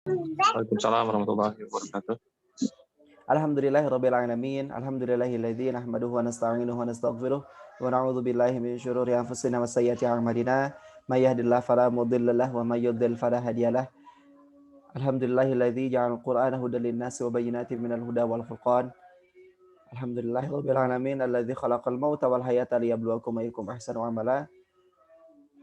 Waalaikumsalam warahmatullahi wabarakatuh. Alhamdulillahirabbil alamin. Alhamdulillahilladzi nahmaduhu wa nasta'inuhu wa nastaghfiruh wa na'udzu billahi min syururi anfusina wa sayyiati a'malina. May yahdihillahu fala mudilla lahu wa may yudlil fala hadiyalah. Alhamdulillahilladzi ja'al Qur'ana hudan lin-nasi wa bayyinatin minal huda wal furqan. Alhamdulillahirabbil alamin alladzi khalaqal mauta wal hayata liyabluwakum ayyukum ahsanu amala.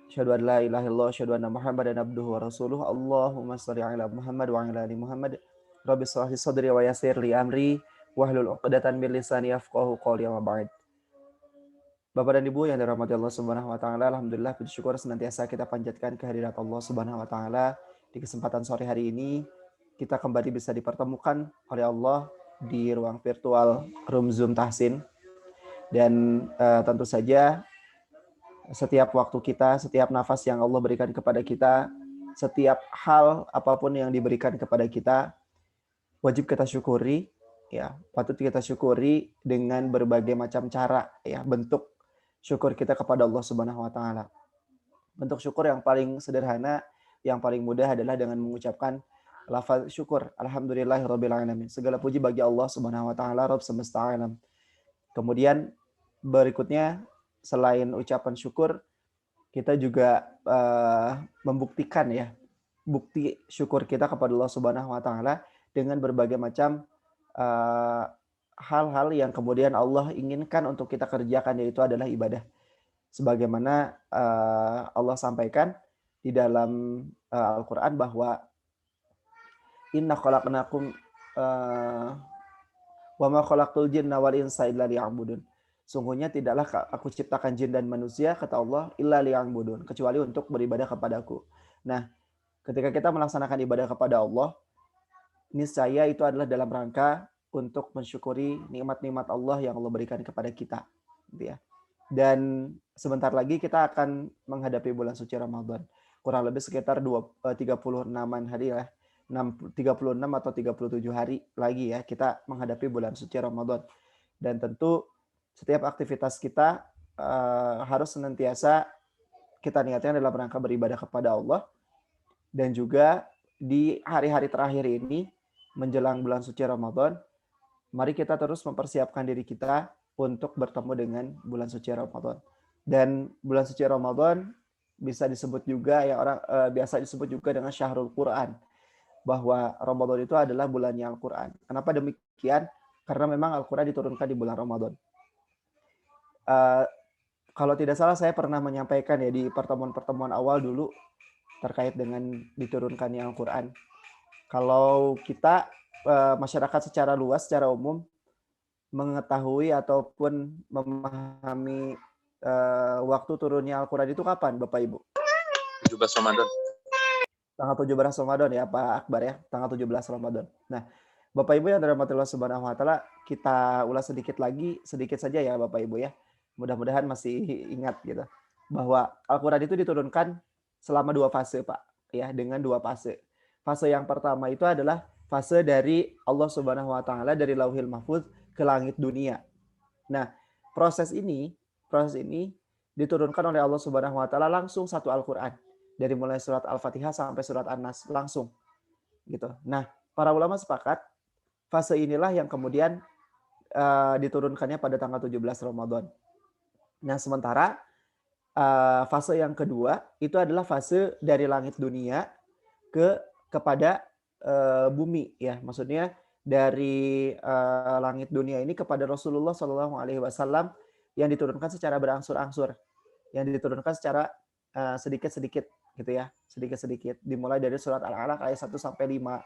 Asyhadu an la ilaha illallah, asyhadu anna Muhammadan abduhu wa rasuluh. Allahumma shalli ala Muhammad wa ala ali Muhammad. Rabbi shrah li sadri wa yassir li amri wahlul 'uqdatan min lisani yafqahu qawli wa ba'd. Bapak dan Ibu yang dirahmati Allah Subhanahu wa taala, alhamdulillah puji syukur senantiasa kita panjatkan kehadirat Allah Subhanahu wa taala. Di kesempatan sore hari ini kita kembali bisa dipertemukan oleh Allah di ruang virtual Room Zoom Tahsin. Dan tentu saja setiap waktu kita, setiap nafas yang Allah berikan kepada kita, setiap hal apapun yang diberikan kepada kita, wajib kita syukuri, ya, patut kita syukuri dengan berbagai macam cara, ya, bentuk syukur kita kepada Allah Subhanahu wa taala. Bentuk syukur yang paling sederhana, yang paling mudah adalah dengan mengucapkan lafaz syukur, alhamdulillahirabbil alamin. Segala puji bagi Allah Subhanahu wa taala, Rabb semesta alam. Kemudian berikutnya selain ucapan syukur, kita juga membuktikan, ya, bukti syukur kita kepada Allah Subhanahu wa taala dengan berbagai macam hal-hal yang kemudian Allah inginkan untuk kita kerjakan, yaitu adalah ibadah. Sebagaimana Allah sampaikan di dalam Al-Qur'an bahwa inna khalaqnakum wa ma khalaqtul jinna wal insa illa liya'budun. Sungguhnya tidaklah aku ciptakan jin dan manusia, kata Allah, illa liya'budun, kecuali untuk beribadah kepadaku. Nah, ketika kita melaksanakan ibadah kepada Allah, niscaya itu adalah dalam rangka untuk mensyukuri nikmat-nikmat Allah yang Allah berikan kepada kita, gitu ya. Dan sebentar lagi kita akan menghadapi bulan suci Ramadan. Kurang lebih sekitar 36-an hari ya. 36 atau 37 hari lagi ya kita menghadapi bulan suci Ramadan. Dan tentu setiap aktivitas kita harus senantiasa kita niatkan dalam rangka beribadah kepada Allah. Dan juga di hari-hari terakhir ini menjelang bulan suci Ramadan, mari kita terus mempersiapkan diri kita untuk bertemu dengan bulan suci Ramadan. Dan bulan suci Ramadan bisa disebut juga, ya, orang biasa disebut juga dengan Syahrul Quran, bahwa Ramadan itu adalah bulannya Al-Quran. Kenapa demikian? Karena memang Al-Quran diturunkan di bulan Ramadan. Kalau tidak salah saya pernah menyampaikan, ya, di pertemuan-pertemuan awal dulu terkait dengan diturunkannya Al-Quran. Kalau kita masyarakat secara luas, secara umum mengetahui ataupun memahami waktu turunnya Al-Quran itu kapan, Bapak Ibu? 17 Ramadan. Tanggal 17 Ramadan ya, Pak Akbar, ya, tanggal 17 Ramadan. Nah, Bapak Ibu yang dirahmati Allah Subhanahu wa taala, kita ulas sedikit lagi, sedikit saja ya Bapak Ibu ya. Mudah-mudahan masih ingat gitu. Bahwa Al-Qur'an itu diturunkan selama 2 fase, Pak, ya, dengan 2 fase. Fase yang pertama itu adalah fase dari Allah Subhanahu wa taala dari Lauhil Mahfuz ke langit dunia. Nah, proses ini diturunkan oleh Allah Subhanahu wa taala langsung satu Al-Qur'an. Dari mulai surat Al-Fatihah sampai surat An-Nas langsung. Gitu. Nah, para ulama sepakat fase inilah yang kemudian diturunkannya pada tanggal 17 Ramadan. Nah, sementara fase yang kedua itu adalah fase dari langit dunia kepada bumi, ya. Maksudnya dari langit dunia ini kepada Rasulullah Shallallahu alaihi wasallam yang diturunkan secara berangsur-angsur. Yang diturunkan secara sedikit-sedikit gitu ya, sedikit-sedikit. Dimulai dari surat Al-Alaq ayat 1 sampai 5.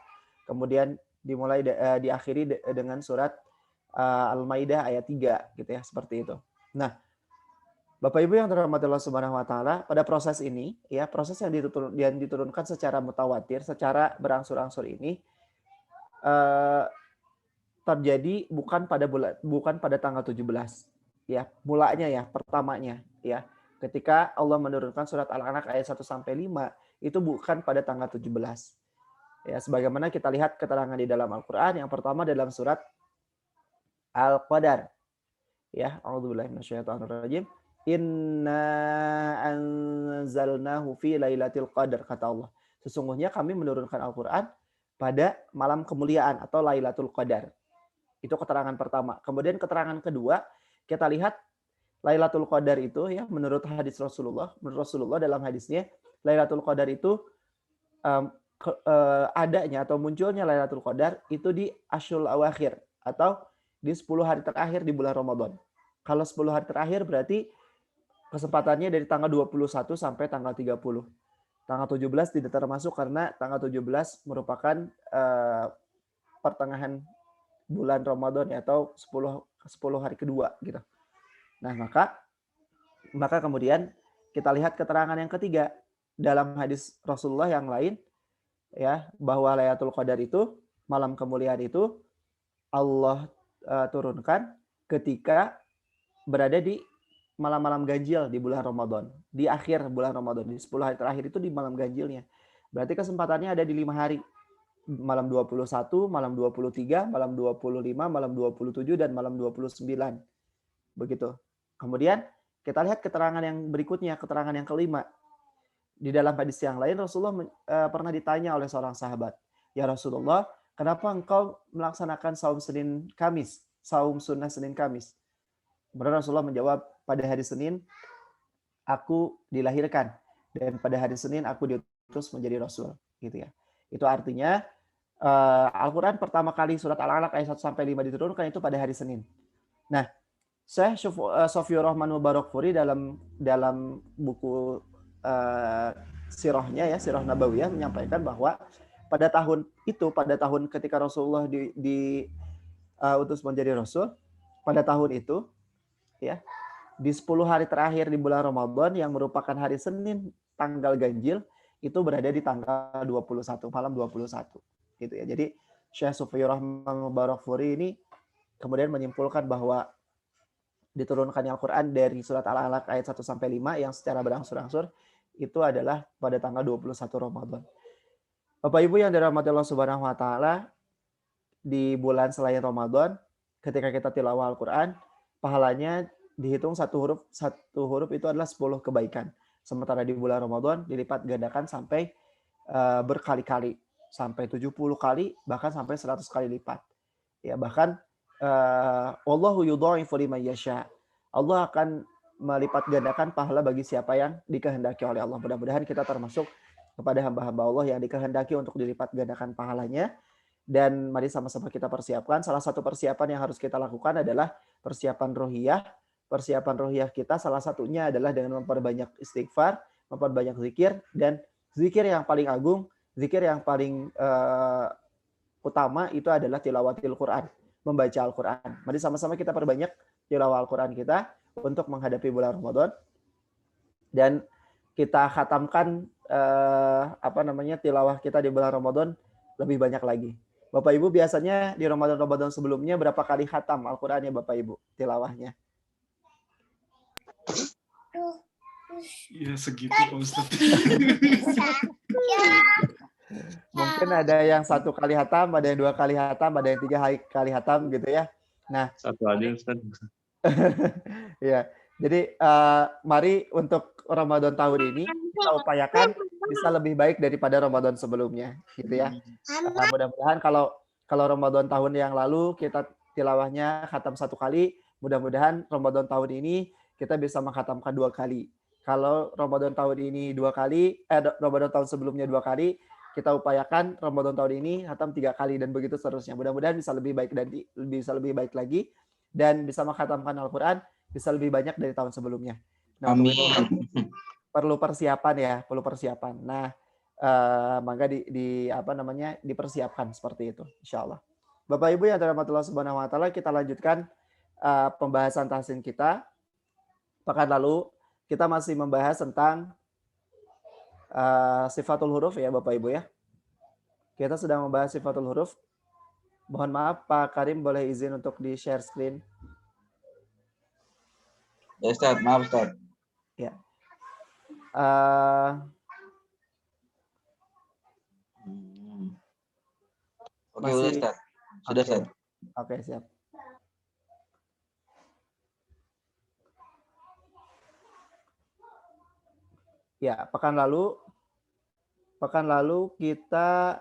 Kemudian dimulai diakhiri dengan surat Al-Maidah ayat 3 gitu ya, seperti itu. Nah, Bapak Ibu yang dirahmati Allah Subhanahu wa taala, pada proses ini, ya, proses yang diturunkan secara mutawatir, secara berangsur-angsur ini terjadi bukan pada tanggal 17, ya. Mulanya, ya, pertamanya, ya. Ketika Allah menurunkan surat Al-Alaq ayat 1 sampai 5 itu bukan pada tanggal 17. Ya, sebagaimana kita lihat keterangan di dalam Al-Qur'an, yang pertama dalam surat Al-Qadar. Ya, a'udzubillahi minasyaitonirrajim. Inna anzalnahu fi lailatul qadar, kata Allah. Sesungguhnya kami menurunkan Al-Qur'an pada malam kemuliaan atau Lailatul Qadar. Itu keterangan pertama. Kemudian keterangan kedua, kita lihat Lailatul Qadar itu ya menurut Rasulullah dalam hadisnya Lailatul Qadar itu adanya atau munculnya Lailatul Qadar itu di Asyurul Awakhir atau di 10 hari terakhir di bulan Ramadan. Kalau 10 hari terakhir berarti kesempatannya dari tanggal 21 sampai tanggal 30. Tanggal 17 tidak termasuk karena tanggal 17 merupakan pertengahan bulan Ramadan ya, atau 10 hari kedua gitu. Nah, maka kemudian kita lihat keterangan yang ketiga dalam hadis Rasulullah yang lain ya, bahwa Lailatul Qadar itu malam kemuliaan itu Allah turunkan ketika berada di malam-malam ganjil di bulan Ramadan, di akhir bulan Ramadan, di 10 hari terakhir itu di malam ganjilnya. Berarti kesempatannya ada di 5 hari. Malam 21, malam 23, malam 25, malam 27, dan malam 29. Begitu. Kemudian kita lihat keterangan yang berikutnya, keterangan yang kelima. Di dalam hadis yang lain Rasulullah pernah ditanya oleh seorang sahabat, "Ya Rasulullah, kenapa engkau melaksanakan saum Senin Kamis, saum sunnah Senin Kamis?" Kemudian Rasulullah menjawab, "Pada hari Senin aku dilahirkan dan pada hari Senin aku diutus menjadi rasul." Gitu ya. Itu artinya Al-Quran pertama kali surat Al-Alaq ayat 1 sampai 5 diturunkan itu pada hari Senin. Nah, Syekh Sofiur Rahman Mubarakfuri dalam buku sirahnya ya, Sirah Nabawiyah menyampaikan bahwa pada tahun ketika Rasulullah diutus menjadi rasul, pada tahun itu ya, di 10 hari terakhir di bulan Ramadan yang merupakan hari Senin tanggal ganjil itu berada di tanggal 21, malam 21 gitu ya. Jadi Syekh Sofiur Rahman Mubarakfuri ini kemudian menyimpulkan bahwa diturunkannya Al-Quran dari surat Al-Alaq ayat 1 sampai 5 yang secara berangsur-angsur itu adalah pada tanggal 21 Ramadan. Bapak Ibu yang dirahmati Allah Subhanahu wa taala, di bulan selain Ramadan ketika kita tilawah Al-Quran, pahalanya dihitung satu huruf itu adalah 10 kebaikan. Sementara di bulan Ramadan dilipat gandakan sampai berkali-kali, sampai 70 kali, bahkan sampai 100 kali lipat. Ya, bahkan Wallahu yudha'ifu liman yasha. Allah akan melipat gandakan pahala bagi siapa yang dikehendaki oleh Allah. Mudah-mudahan kita termasuk kepada hamba-hamba Allah yang dikehendaki untuk dilipat gandakan pahalanya. Dan mari sama-sama kita persiapkan. Salah satu persiapan yang harus kita lakukan adalah persiapan rohiyah. Persiapan rohiyah kita salah satunya adalah dengan memperbanyak istighfar, memperbanyak zikir, dan zikir yang paling agung, zikir yang paling utama itu adalah tilawatil Quran, membaca Al-Quran. Mari sama-sama kita perbanyak tilawah Al-Quran kita untuk menghadapi bulan Ramadan, dan kita khatamkan tilawah kita di bulan Ramadan lebih banyak lagi. Bapak Ibu biasanya di Ramadan sebelumnya berapa kali khatam Al-Qurannya Bapak Ibu tilawahnya? Ya segitu Pak Ustadz. Mungkin ada yang 1 kali khatam, ada yang 2 kali khatam, ada yang 3 kali khatam gitu ya. Nah, Satu aja Ustaz. ya, jadi mari untuk Ramadan tahun ini kita upayakan bisa lebih baik daripada Ramadan sebelumnya, gitu ya. Mudah-mudahan kalau Ramadan tahun yang lalu kita tilawahnya khatam 1 kali, mudah-mudahan Ramadan tahun ini kita bisa menghatamkan 2 kali. Kalau Ramadan tahun ini 2 kali, Ramadan tahun sebelumnya 2 kali, kita upayakan Ramadan tahun ini khatam 3 kali dan begitu seterusnya. Mudah-mudahan bisa lebih baik dan bisa lebih baik lagi dan bisa menghatamkan Al-Quran bisa lebih banyak dari tahun sebelumnya. Nah, Amin. perlu persiapan ya, perlu persiapan. Nah, maka dipersiapkan seperti itu, insya Allah. Bapak Ibu yang dirahmati Allah Subhanahu wa taala, kita lanjutkan pembahasan tahsin kita. Pekan lalu kita masih membahas tentang sifatul huruf ya Bapak Ibu ya. Kita sedang membahas sifatul huruf. Mohon maaf Pak Karim boleh izin untuk di-share screen. Ya Ustaz, maaf Ustaz. Ya. Oke, udah Ustaz. Sudah Ustaz. Oke, siap. Ya, pekan lalu kita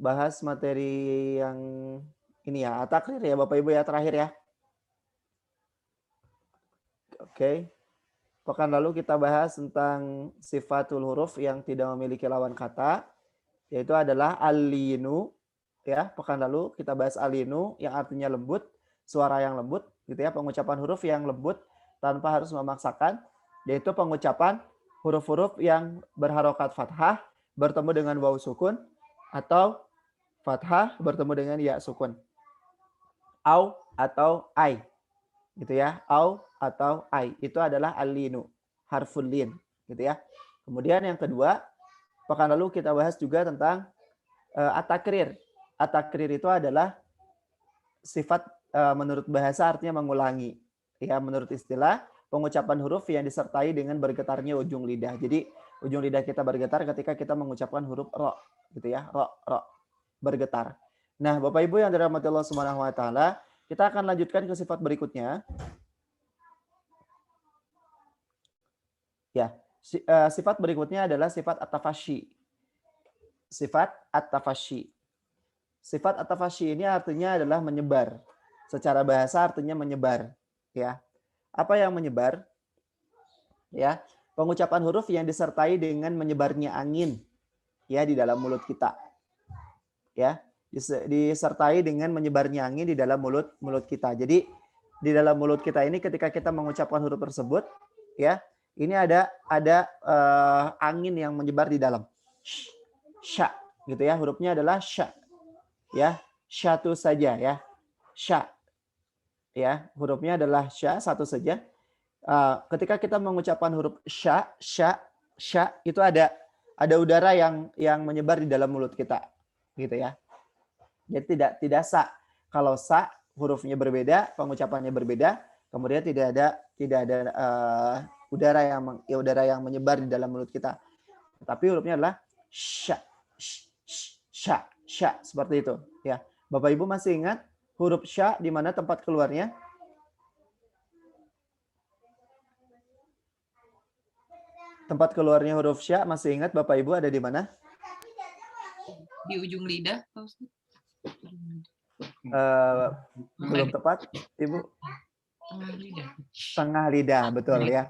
bahas materi yang ini ya, at-takrir ya Bapak Ibu ya, terakhir ya. Oke. Pekan lalu kita bahas tentang sifatul huruf yang tidak memiliki lawan kata, yaitu adalah al-linu ya. Pekan lalu kita bahas al-linu yang artinya lembut, suara yang lembut gitu ya, pengucapan huruf yang lembut tanpa harus memaksakan, yaitu pengucapan huruf-huruf yang berharokat fathah bertemu dengan waw sukun atau fathah bertemu dengan ya sukun. Au atau ai. Gitu ya. Au atau ai. Itu adalah al-linu, harful lin, gitu ya. Kemudian yang kedua, pekan lalu kita bahas juga tentang at-takrir. At-takrir itu adalah sifat menurut bahasa artinya mengulangi. Ya, menurut istilah pengucapan huruf yang disertai dengan bergetarnya ujung lidah. Jadi ujung lidah kita bergetar ketika kita mengucapkan huruf ro, gitu ya. Ro bergetar. Nah, Bapak Ibu yang dirahmati Allah Subhanahu wa taala, kita akan lanjutkan ke sifat berikutnya. Ya, sifat berikutnya adalah sifat at-tafashi. Sifat at-tafashi. Sifat at-tafashi ini artinya adalah menyebar. Secara bahasa artinya menyebar, ya. Apa yang menyebar? Ya, pengucapan huruf yang disertai dengan menyebarnya angin ya di dalam mulut kita. Ya, disertai dengan menyebarnya angin di dalam mulut kita. Jadi di dalam mulut kita ini ketika kita mengucapkan huruf tersebut, ya, ini ada angin yang menyebar di dalam. Sya, gitu ya. Hurufnya adalah sya. Ya, syatu saja ya. Sya. Ya, hurufnya adalah sya, satu saja. Ketika kita mengucapkan huruf sya itu ada udara yang menyebar di dalam mulut kita, gitu ya. Jadi tidak sa. Kalau sa hurufnya berbeda, pengucapannya berbeda, kemudian tidak ada udara yang menyebar di dalam mulut kita. Tapi hurufnya adalah sya seperti itu ya. Bapak Ibu masih ingat huruf sya di mana tempat keluarnya? Tempat keluarnya huruf sya masih ingat Bapak Ibu ada di mana? Di ujung lidah. Belum tepat, Ibu. Tengah lidah. Tengah lidah, betul ya.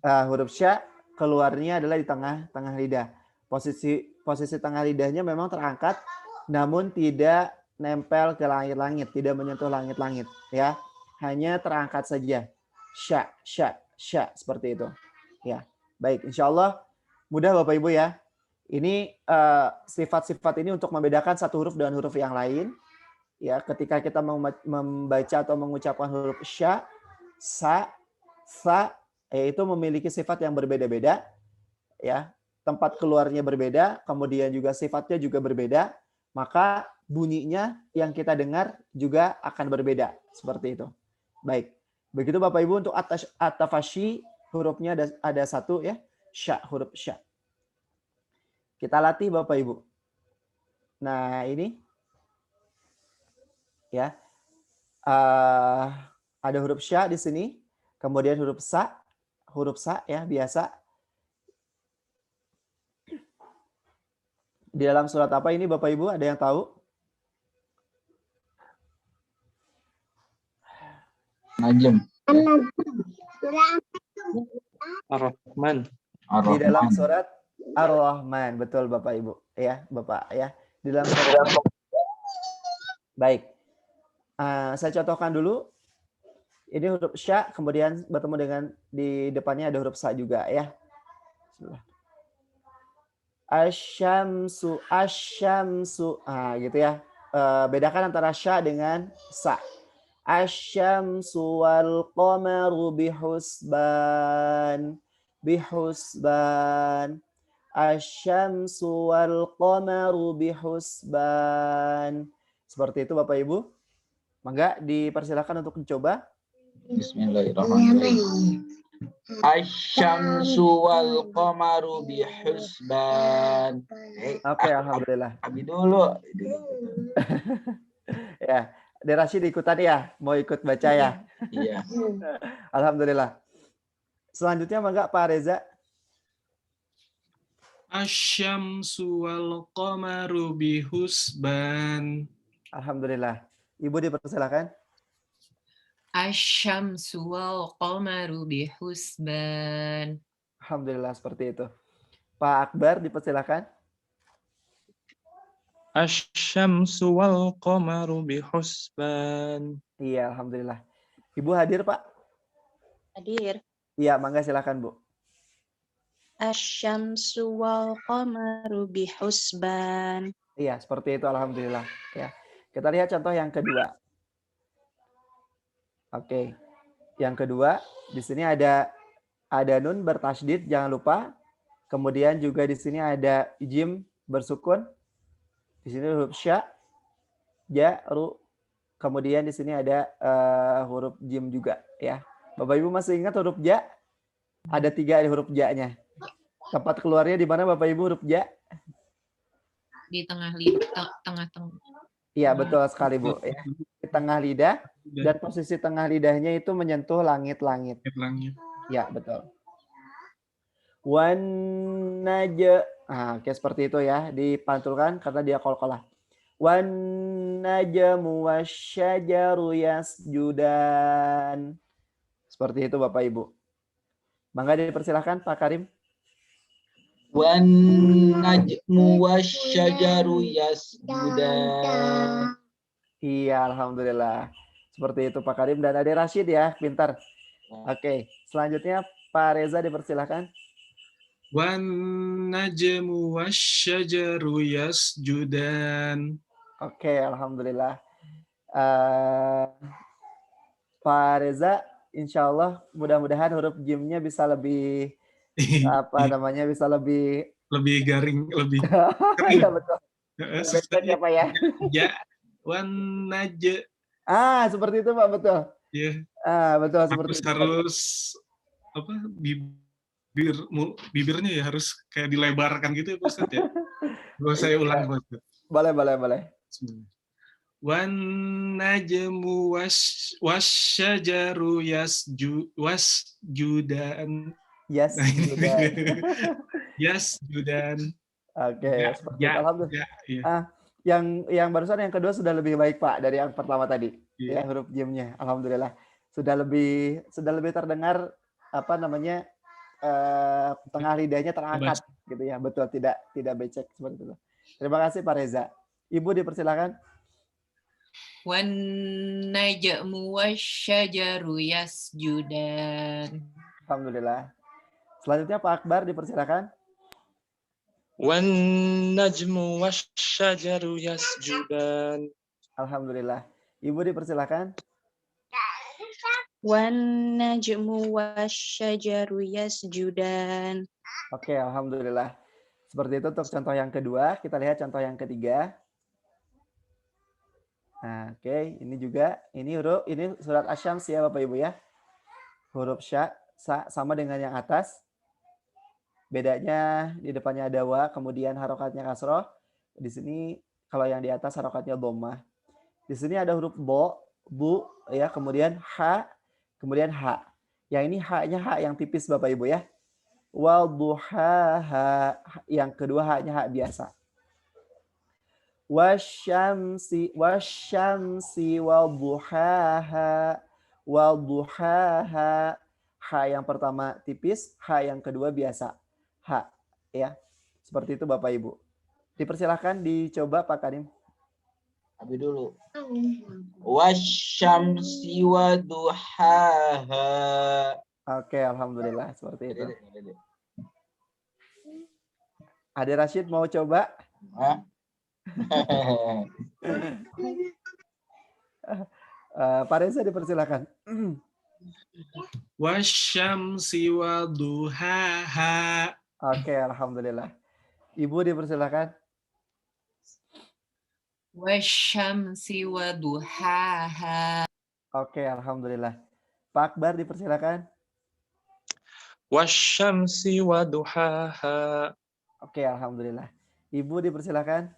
Huruf sya keluarnya adalah di tengah lidah. Posisi tengah lidahnya memang terangkat, namun tidak nempel ke langit-langit, tidak menyentuh langit-langit, ya. Hanya terangkat saja. Sya seperti itu. Ya. Baik, insya Allah mudah Bapak Ibu ya. Ini sifat-sifat ini untuk membedakan satu huruf dengan huruf yang lain. Ya, ketika kita membaca atau mengucapkan huruf sya, sa, yaitu memiliki sifat yang berbeda-beda. Ya, tempat keluarnya berbeda, kemudian juga sifatnya juga berbeda, maka bunyinya yang kita dengar juga akan berbeda. Seperti itu. Baik. Begitu Bapak Ibu untuk at-tafashi, hurufnya ada satu ya, sya, huruf sya. Kita latih Bapak Ibu. Nah ini ya, ada huruf sya di sini, kemudian huruf sa ya biasa. Di dalam surat apa ini Bapak Ibu, ada yang tahu? Najm. Ar-Rahman. Di dalam surat Ar-Rahman, betul Bapak Ibu ya, Bapak ya. Di dalam surat. Baik. Saya contohkan dulu. Ini huruf sya, kemudian bertemu dengan di depannya ada huruf sa juga ya. Asyamsu, gitu ya. Bedakan antara sya dengan sa. Asyamsu wal qamaru bihusban. Asyamsu wal qamaru bihusban. Seperti itu Bapak Ibu. Mangga dipersilakan untuk mencoba. Bismillahirrahmanirrahim. Asyamsu wal qamaru bihusban. Oke, alhamdulillah. Abi dulu. Ya, De Rashid ikutan ya, mau ikut baca ya. Iya. Alhamdulillah. Selanjutnya mangga Pak Reza. Asyamsu wal qamaru bihusban. Alhamdulillah. Ibu dipersilakan. Asyamsu wal qamaru bihusban. Alhamdulillah seperti itu. Pak Akbar dipersilakan. Asyamsu wal qamaru bihusban. Iya, alhamdulillah. Ibu hadir, Pak? Hadir. Iya, mangga silakan, Bu. Asyamsu wal qamaru bihusban. Iya, seperti itu alhamdulillah. Ya. Kita lihat contoh yang kedua. Oke. Yang kedua, di sini ada nun bertasydid, jangan lupa. Kemudian juga di sini ada jim bersukun. Di sini huruf sya, ja, ru. Kemudian di sini ada huruf jim juga, ya. Bapak Ibu masih ingat huruf ja? Ada 3 huruf ja-nya. Tempat keluarnya di mana Bapak Ibu huruf ja? Di tengah tengah. Iya, betul sekali, Bu. Ya. Di tengah lidah, dan posisi tengah lidahnya itu menyentuh langit-langit. Langit. Ya, betul. Wan naja. Nah, kayak seperti itu ya, dipantulkan karena dia qalqalah. Wan najmu wasyajaru yasjudan. Seperti itu Bapak Ibu. Mangga dipersilakan Pak Karim. Wan najmu wasyajaru yasjudan. Iya, alhamdulillah. Seperti itu Pak Karim, dan ada Rashid ya, pintar. Oke, selanjutnya Pak Reza dipersilakan. Wan najmu wasyajaru yasjudan. Oke, alhamdulillah. Pak Reza, insya Allah mudah-mudahan huruf jimnya bisa lebih bisa lebih garing, lebih iya betul. susah Ya Pak ya. Ya, wan najm. Seperti itu Pak, betul. Ya. Betul seperti itu. Harus apa? Bibirnya ya harus kayak dilebarkan gitu ya Pak Ustadz ya. Kalau saya ulang Pak Ustadz. Boleh. Wan najmu wasyajaru yasjudan. Yasjudan. Oke, seperti itu. Alhamdulillah. Yang barusan yang kedua sudah lebih baik Pak dari yang pertama tadi. Ya, huruf jimnya. Alhamdulillah. Sudah lebih terdengar tengah lidahnya terangkat gitu ya. Betul, tidak becek seperti itu. Terima kasih Pak Reza. Ibu dipersilakan. Wan najmu wasyajaru yasjudan. Alhamdulillah. Selanjutnya Pak Akbar dipersilakan. Wan najmu wasyajaru yasjudan. Alhamdulillah. Ibu dipersilakan. Wan najmu wasyajaru yasjudan. Oke, alhamdulillah. Seperti itu untuk contoh yang kedua. Kita lihat contoh yang ketiga. Nah, oke, ini juga ini surat Asy-Syams ya Bapak Ibu ya. Huruf sya sama dengan yang atas. Bedanya di depannya ada wa, kemudian harokatnya kasroh. Di sini kalau yang di atas harokatnya dhammah. Di sini ada huruf bu ya, kemudian ha, kemudian ha. Yang ini ha-nya ha yang tipis Bapak Ibu ya. Wal duhaha, yang kedua ha-nya ha biasa. Wasyamsi wal duhaha. Ha yang pertama tipis, ha yang kedua biasa. Ha ya. Seperti itu Bapak Ibu. Dipersilahkan dicoba Pak Karim. Abi dulu. Wasyamsi wa duhaha. Oke, alhamdulillah seperti itu. Ade Rashid mau coba? Pak Reza dipersilakan. Wasyamsi wa duhaha. Oke, alhamdulillah. Ibu dipersilakan. Wasyamsi wa duhaha. Oke, alhamdulillah. Pak Akbar dipersilakan. Wasyamsi wa duhaha. Oke, alhamdulillah. Ibu dipersilakan.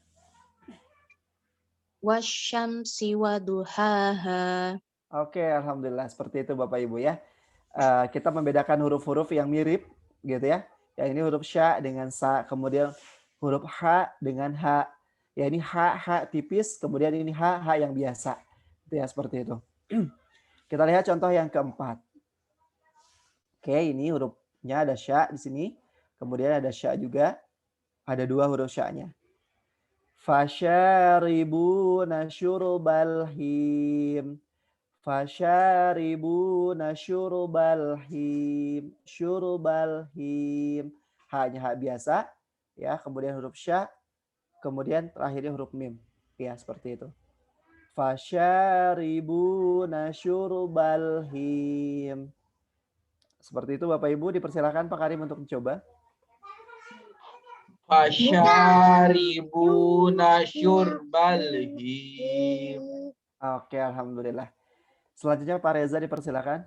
Wasyamsi wa duhaha. Oke, alhamdulillah. Seperti itu Bapak Ibu ya. Kita membedakan huruf-huruf yang mirip gitu ya. Ya, ini huruf sya dengan sa, kemudian huruf ha dengan ha. Ya, ini ha tipis, kemudian ini ha yang biasa. Itu ya, seperti itu. Kita lihat contoh yang keempat. Oke, ini hurufnya ada sya di sini. Kemudian ada sya juga. Ada dua huruf sya-nya. Fasyaribuna syurbal him. Fasyaribuna syurbal him. Syurbal him. Hanya ha biasa. Ya, kemudian huruf sya. Kemudian terakhirnya huruf mim. Ya, seperti itu. Fasyaribuna syurbal him. Seperti itu Bapak Ibu, dipersilakan Pak Karim untuk mencoba. Fasyaribuna syurbal him. Oke, alhamdulillah. Selanjutnya Pak Reza dipersilakan.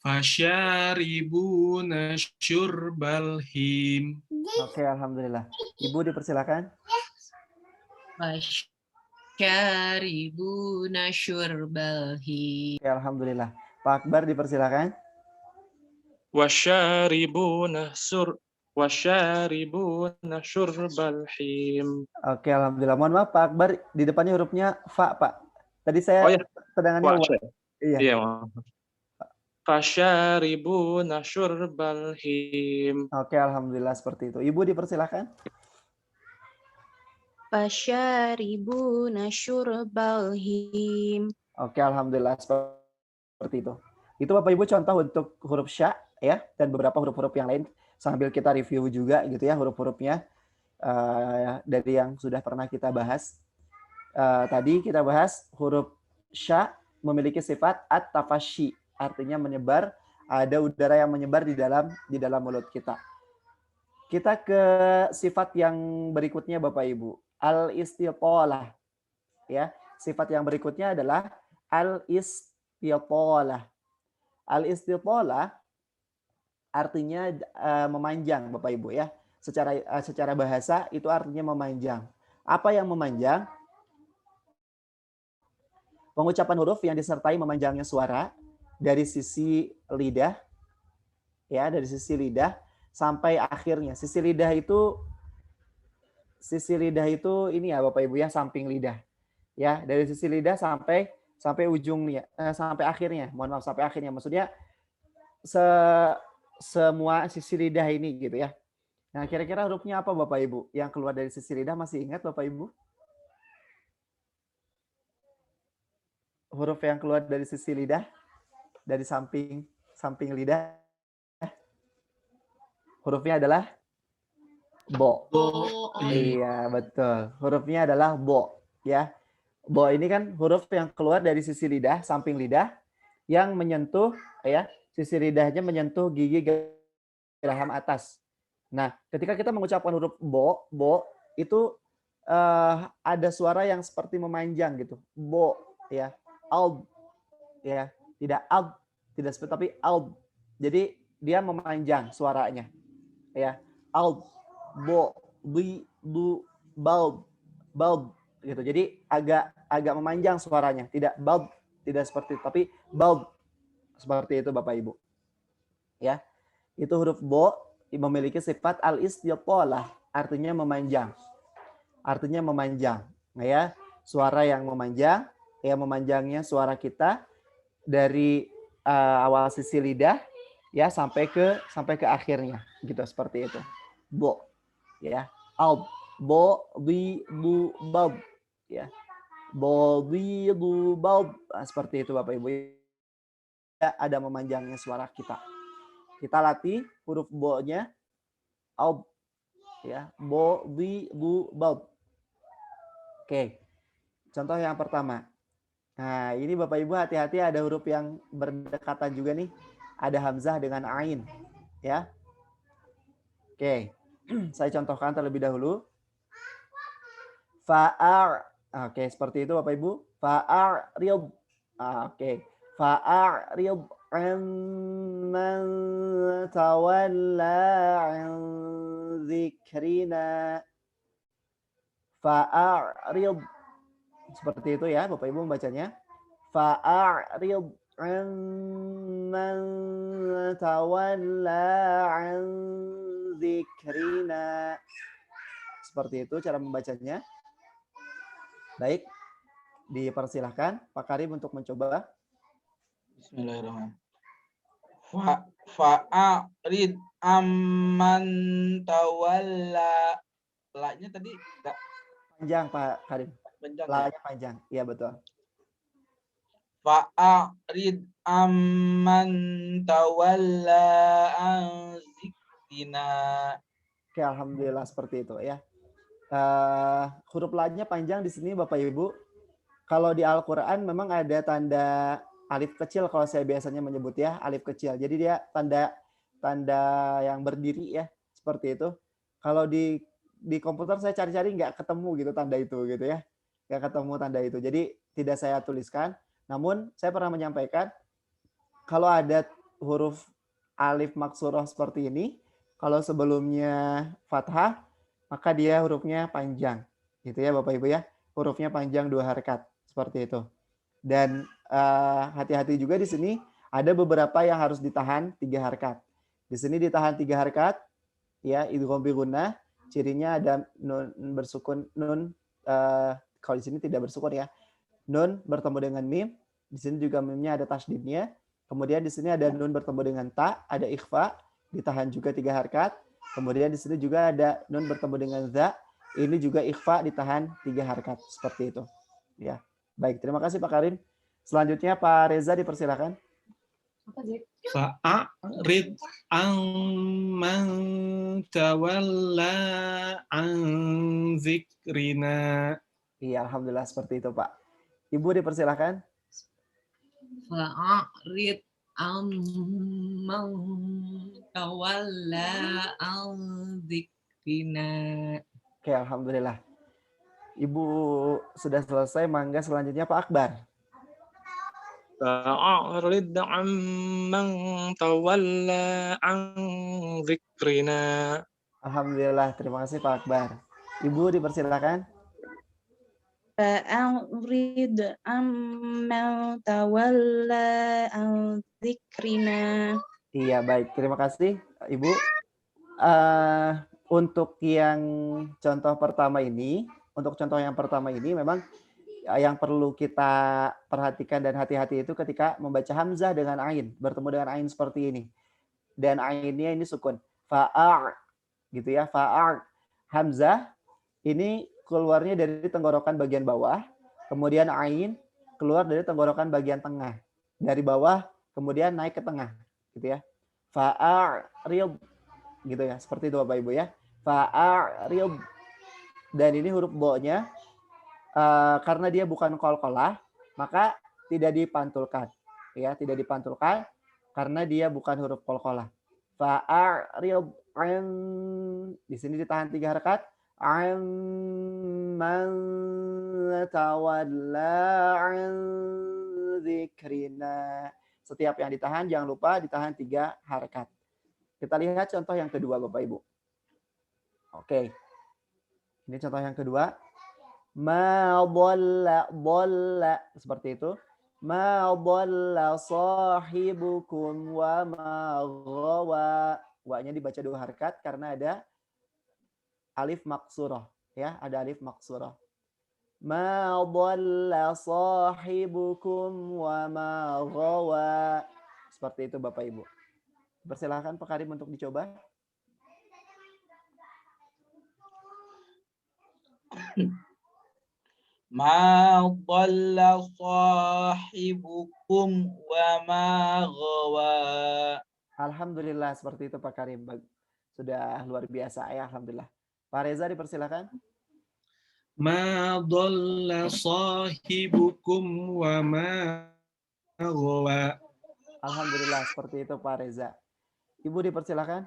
Fasyaribuna syurbal him. Oke, alhamdulillah. Ibu dipersilakan. Wasyaribuna syurbal him. Oke, alhamdulillah. Pak Akbar dipersilakan. Wasyaribuna syurbal him. Oke, alhamdulillah. Mohon maaf Pak Akbar, di depannya hurufnya fa, Pak. Tadi saya Oh ya, sedangannya wa. Iya. Iya, maaf. Fasyaribuna syurbal him. Oke, alhamdulillah seperti itu. Ibu dipersilakan. Fasyaribuna syurbal him. Oke, alhamdulillah seperti itu. Itu Bapak Ibu contoh untuk huruf sya ya, dan beberapa huruf-huruf yang lain sambil kita review juga gitu ya huruf-hurufnya dari yang sudah pernah kita bahas. Tadi kita bahas huruf sya memiliki sifat at-tafashi, artinya menyebar, ada udara yang menyebar di dalam mulut kita. Kita ke sifat yang berikutnya Bapak Ibu, al-istitalah. Ya, sifat yang berikutnya adalah al-istitalah. Al-istitalah artinya memanjang Bapak Ibu ya. Secara bahasa itu artinya memanjang. Apa yang memanjang? Pengucapan huruf yang disertai memanjangnya suara dari sisi lidah ya, dari sisi lidah sampai akhirnya. Sisi lidah itu ini ya Bapak Ibu ya, samping lidah. Ya, dari sisi lidah sampai ujungnya, sampai akhirnya. Mohon maaf, sampai akhirnya. Maksudnya semua sisi lidah ini gitu ya. Nah, kira-kira hurufnya apa Bapak Ibu? Yang keluar dari sisi lidah masih ingat Bapak Ibu? Huruf yang keluar dari sisi lidah, dari samping lidah. Hurufnya adalah bo. Iya, betul. Hurufnya adalah bo, ya. Bo ini kan huruf yang keluar dari sisi lidah, samping lidah yang menyentuh ya, sisi lidahnya menyentuh gigi geraham atas. Nah, ketika kita mengucapkan huruf bo itu ada suara yang seperti memanjang gitu. Bo ya. Alb ya, tidak alb, tidak seperti tapi alb. Jadi dia memanjang suaranya. Ya. Alb, bo, bi, bu, balb, gitu. Jadi agak memanjang suaranya, tidak bulb, tidak seperti itu, tapi bulb. Seperti itu Bapak Ibu. Ya. Itu huruf bo memiliki sifat al-istitalah, artinya memanjang. Artinya memanjang, ya. Suara yang memanjang, ya, memanjangnya suara kita dari awal sisi lidah ya sampai ke akhirnya, gitu, seperti itu. Bo, ya. Alb, bo, bi, bu, bab, ya. Bo, bi, bu, bab. Nah, seperti itu Bapak Ibu. Ya, ada memanjangnya suara kita. Kita latih huruf bo-nya. Alb, ya. Bo, bi, bu, bab. Oke. Contoh yang pertama. Nah, ini Bapak Ibu hati-hati, ada huruf yang berdekatan juga nih. Ada hamzah dengan ain, ya. Oke. Saya contohkan terlebih dahulu. Fa'ar. Oke, seperti itu Bapak Ibu. Fa'arib. Oke. Fa'arib amman tawalla an dzikrina. Fa'arib. Seperti itu ya Bapak Ibu membacanya. Fa'arib amman tawalla an dzikrina. Seperti itu cara membacanya. Baik, dipersilahkan Pak Karim untuk mencoba. Bismillahirrahmanirrahim. Fa'arid amman tawalla. La-nya tadi enggak Panjang Pak Karim. panjang ya. La-nya panjang. Iya betul. Fa'arid amman tawalla an zikrina. Oke, alhamdulillah seperti itu ya. Huruf la-nya panjang di sini Bapak Ibu. Kalau di Al-Qur'an memang ada tanda alif kecil kalau saya biasanya menyebut ya, alif kecil. Jadi dia tanda yang berdiri ya, seperti itu. Kalau di komputer saya cari-cari nggak ketemu gitu tanda itu gitu ya. Nggak ketemu tanda itu. Jadi tidak saya tuliskan. Namun saya pernah menyampaikan kalau ada huruf alif maksurah seperti ini, kalau sebelumnya fathah, maka dia hurufnya panjang. Gitu ya Bapak Ibu ya. Hurufnya panjang 2 harakat seperti itu. Dan hati-hati juga di sini ada beberapa yang harus ditahan 3 harakat. Di sini ditahan 3 harakat ya, idgham bi gunnah, cirinya ada nun bersukun, nun kalau di sini tidak bersukun ya. Nun bertemu dengan mim, di sini juga mimnya ada tasdidnya. Kemudian di sini ada nun bertemu dengan ta, ada ikhfa, ditahan juga 3 harakat. Kemudian di sini juga ada nun bertemu dengan za, ini juga ikhfa ditahan 3 harakat seperti itu. Ya. Baik, terima kasih Pak Karim. Selanjutnya Pak Reza dipersilakan. Fa'arid amman tawalla an zikrina. Iya, alhamdulillah seperti itu Pak. Ibu dipersilakan. Fa'arid amman tawalla an dzikrina. Oke, alhamdulillah. Ibu sudah selesai, mangga selanjutnya Pak Akbar. Fa'arid amman tawalla an dzikrina. Alhamdulillah, terima kasih Pak Akbar. Ibu dipersilakan. Fa'arid amman tawalla an dzikrina. Iya, baik. Terima kasih Ibu. Untuk yang contoh pertama ini, memang yang perlu kita perhatikan dan hati-hati itu ketika membaca hamzah dengan ain, bertemu dengan ain seperti ini. Dan ainnya ini sukun. Fa'a' gitu ya, fa'a'. Hamzah ini keluarnya dari tenggorokan bagian bawah, kemudian ain keluar dari tenggorokan bagian tengah. Dari bawah kemudian naik ke tengah, gitu ya. Fa'a'rid gitu ya, seperti itu Bapak Ibu ya. Fa'a'rid. Dan ini huruf bo-nya karena dia bukan qalqalah, maka tidak dipantulkan. Ya, tidak dipantulkan karena dia bukan huruf qalqalah. Fa'a'rid an, di sini ditahan 3 harakat. Amman tawalla an dzikrina. Setiap yang ditahan jangan lupa ditahan 3 harakat. Kita lihat contoh yang kedua Bapak Ibu. Oke. Ini contoh yang kedua. Ma dhalla seperti itu. Ma dhalla sahibukum wa ma ghawa. Wa-nya dibaca 2 harakat karena ada alif maksurah ya, ada alif maksurah. Ma dhalla sahibukum wa ma ghawa. Seperti itu Bapak Ibu. Persilahkan Pak Karim untuk dicoba. Ma dhalla sahibukum wa ma ghawa. Alhamdulillah seperti itu Pak Karim. Sudah luar biasa ya, alhamdulillah. Pak Reza dipersilakan. Ma dhalla sahibukum wa ma ghawa. Alhamdulillah seperti itu Pak Reza. Ibu dipersilakan.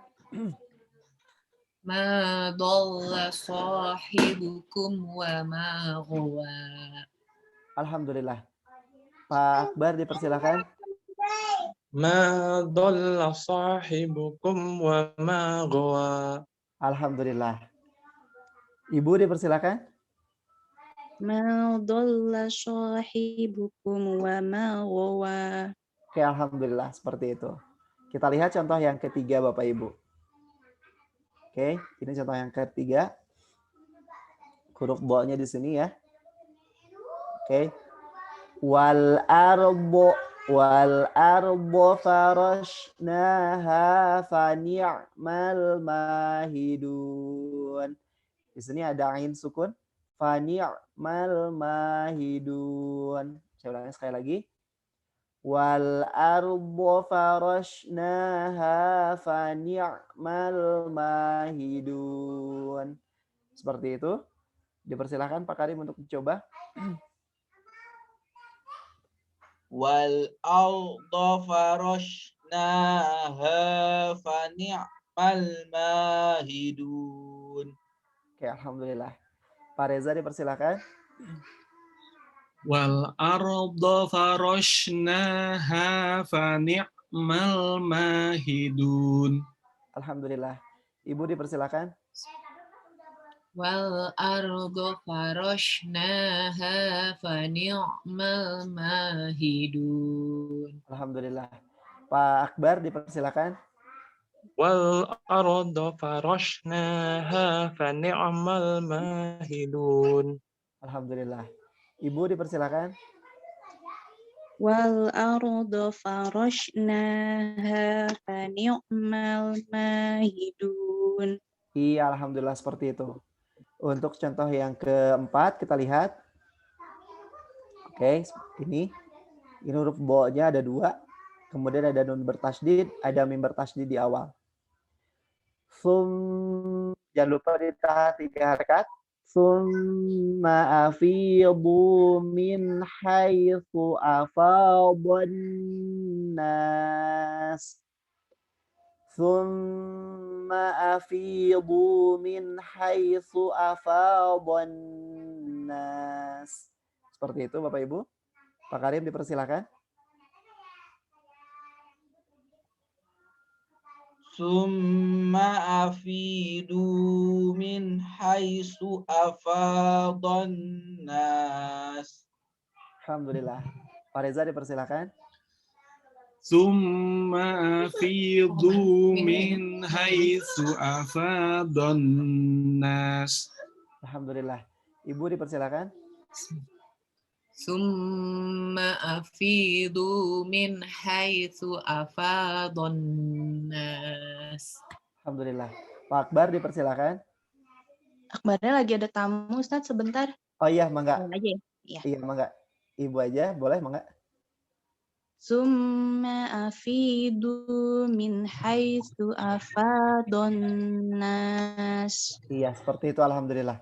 Ma dhalla sahibukum wa ma ghawa. Alhamdulillah. Pak Akbar dipersilakan. Ma dhalla sahibukum wa ma ghawa. Alhamdulillah. Ibu dipersilakan. Ma dhalla sahibukum wa ma ghawa. Oke, alhamdulillah seperti itu. Kita lihat contoh yang ketiga Bapak Ibu. Oke, ini contoh yang ketiga. Huruf bo-nya di sini ya. Oke. Wal arbo farashnaha fa ni'mal mahidun. Di sini ada ain sukun. Fa ni'mal mahidun. Saya ulangi sekali lagi. Wal arbo farashnaha fa ni'mal mahidun. Seperti itu. Dipersilahkan Pak Karim untuk mencoba. Wal arda farashnaha fa ni'mal mahidun. Oke, alhamdulillah. Pak Reza dipersilahkan. Wal arda farashnaha fa ni'mal mahidun. Alhamdulillah. Ibu dipersilahkan. Wal ardu farashnaha fa ni'mal mahidun. Alhamdulillah. Pak Akbar dipersilahkan. Wal arda farashnaha fa ni'mal mahidun. Alhamdulillah. Ibu dipersilahkan. Wal arda farashnaha fa ni'mal mahidun. Iya, alhamdulillah seperti itu. Untuk contoh yang keempat kita lihat. Oke, ini huruf bo-nya ada 2. Kemudian ada nun bertasydid, ada mim bertasydid di awal. Jangan lupa ditahan 3 harakat. Summa afidu min haitsu afadhan nas. Summa afidu min haitsu afadhan nas. Seperti itu Bapak Ibu. Pak Karim dipersilakan. Summa afidu min haitsu afadhan nas. Alhamdulillah. Pak Reza dipersilakan. Summa afidu min haitsu afadhan nas. Alhamdulillah. Ibu dipersilakan. Summa afidu min haitsu afadhan nas. Alhamdulillah. Pak Akbar dipersilakan. Akbarnya lagi ada tamu, Ustaz, sebentar. Oh iya, mangga. Aja ya? Iya. Iya, mangga. Ibu aja, boleh mangga. Summa afidu min haitsu afadhan nas. Iya, seperti itu alhamdulillah.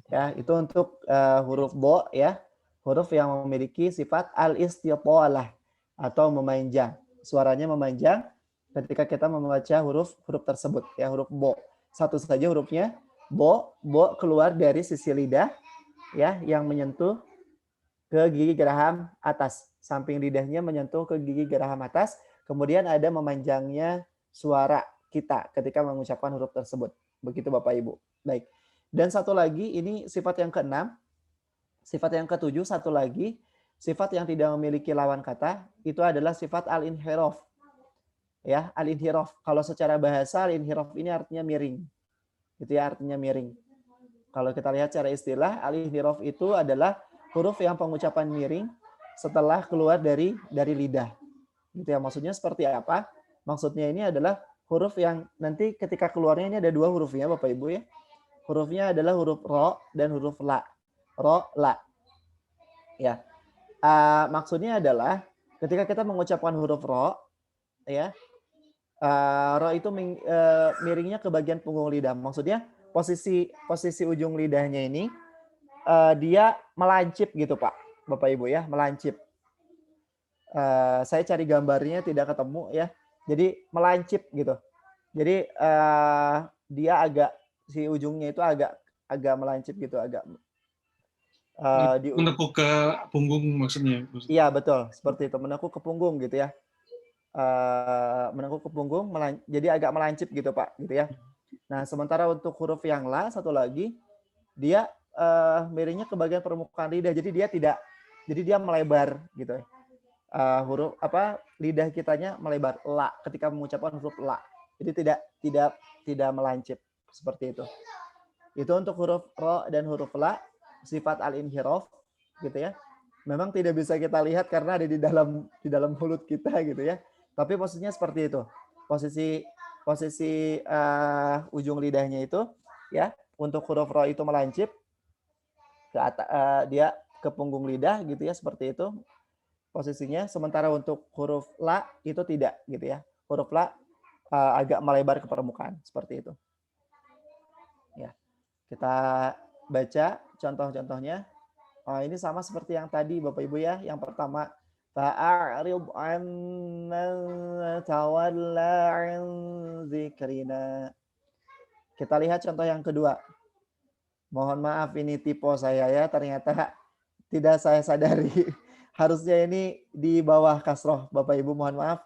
Ya, itu untuk huruf bo ya. Huruf yang memiliki sifat al-istitalah atau memanjang. Suaranya memanjang ketika kita membaca huruf tersebut ya, huruf bo. Satu saja hurufnya bo keluar dari sisi lidah ya yang menyentuh ke gigi geraham atas. Samping lidahnya menyentuh ke gigi geraham atas, kemudian ada memanjangnya suara kita ketika mengucapkan huruf tersebut. Begitu Bapak Ibu. Baik. Dan satu lagi, ini sifat yang ke-6. Sifat yang ke-7, satu lagi. Sifat yang tidak memiliki lawan kata, itu adalah sifat al-inhiraf. Ya, al-inhiraf. Kalau secara bahasa, al-inhiraf ini artinya miring. Itu ya, artinya miring. Kalau kita lihat secara istilah, al-inhiraf itu adalah huruf yang pengucapan miring setelah keluar dari lidah. Gitu ya, maksudnya seperti apa? Maksudnya ini adalah huruf yang nanti ketika keluarnya ini ada 2 hurufnya Bapak Ibu ya. Hurufnya adalah huruf ro dan huruf la. Ro, la. Ya. Maksudnya adalah ketika kita mengucapkan huruf ro ya. Ro itu miringnya ke bagian punggung lidah. Maksudnya posisi ujung lidahnya ini dia melancip gitu Pak. Bapak Ibu ya, melancip. Saya cari gambarnya tidak ketemu ya. Jadi melancip gitu. Jadi dia si ujungnya itu agak melancip gitu, agak menekuk ke punggung maksudnya. Iya betul, seperti itu, menekuk ke punggung gitu ya. Menekuk ke punggung, jadi agak melancip gitu Pak, gitu ya. Nah sementara untuk huruf yang la satu lagi, dia miringnya ke bagian permukaan lidah, jadi dia melebar gitu. Huruf lidah kitanya melebar la ketika mengucapkan huruf la. Jadi tidak melancip. seperti itu. Itu untuk huruf ro dan huruf la, sifat al-inhiraf gitu ya. Memang tidak bisa kita lihat karena ada di dalam mulut kita gitu ya. Tapi posisinya seperti itu. Posisi ujung lidahnya itu ya, untuk huruf ro itu melancip ke atas, dia ke punggung lidah gitu ya, seperti itu posisinya. Sementara untuk huruf la itu tidak gitu ya. Huruf la agak melebar ke permukaan seperti itu. Ya. Kita baca contoh-contohnya. Ini sama seperti yang tadi Bapak Ibu ya. Yang pertama, fa'arid amman tawalla an dzikrina. Kita lihat contoh yang kedua. Mohon maaf ini tipe saya ya, ternyata tidak saya sadari. Harusnya ini di bawah kasroh. Bapak Ibu mohon maaf.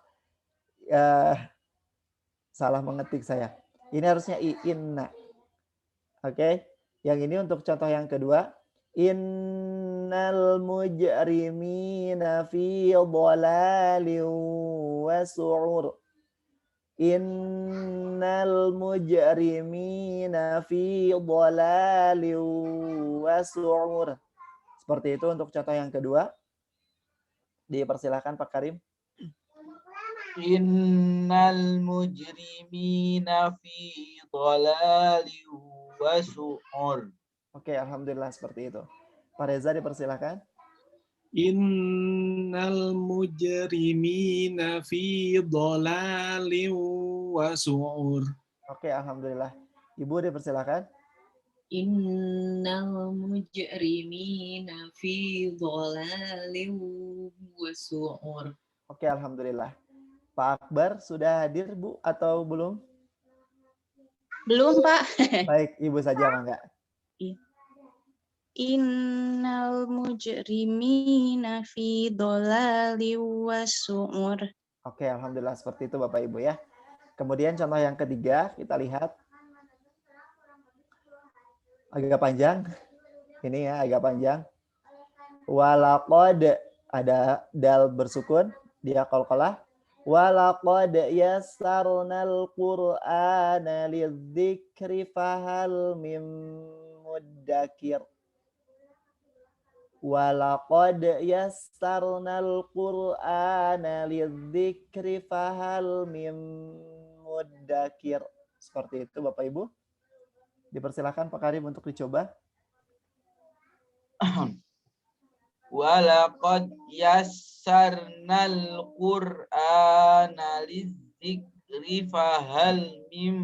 Salah mengetik saya. Ini harusnya inna. Oke. Yang ini untuk contoh yang kedua. Innal mujrimina fi dhalalin wa su'ur. Innal mujrimina fi dhalalin wa su'ur. Seperti itu untuk contoh yang kedua. Dipersilakan Pak Karim. Innal mujrimina fi dhalalin wa su'ur. Oke, alhamdulillah seperti itu. Pak Reza dipersilakan. Innal mujrimina fi dhalalin wa su'ur. Oke, alhamdulillah. Ibu dipersilakan. Innal mujrimina fi dhalalin wa su'ur. Oke, alhamdulillah. Pak Akbar sudah hadir, Bu, atau belum? Belum, Pak. Baik, Ibu saja, Mangga. Innal mujrimina fi dhalalin wa su'ur. Oke, alhamdulillah seperti itu Bapak Ibu ya. Kemudian contoh yang ketiga, kita lihat. Agak panjang. Ini ya, agak panjang. Walaqad, ada dal bersukun, dia qalqalah. Walaqad yassarnal Qur'ana lidzikri fahal mim muddakir. Walaqad yassarnal Qur'ana lidzikri fahal mim muddakir. Seperti itu Bapak Ibu. Dipersilakan Pak Karim untuk dicoba. Walaqad yassarnal Qur'ana lidzikri fahal mim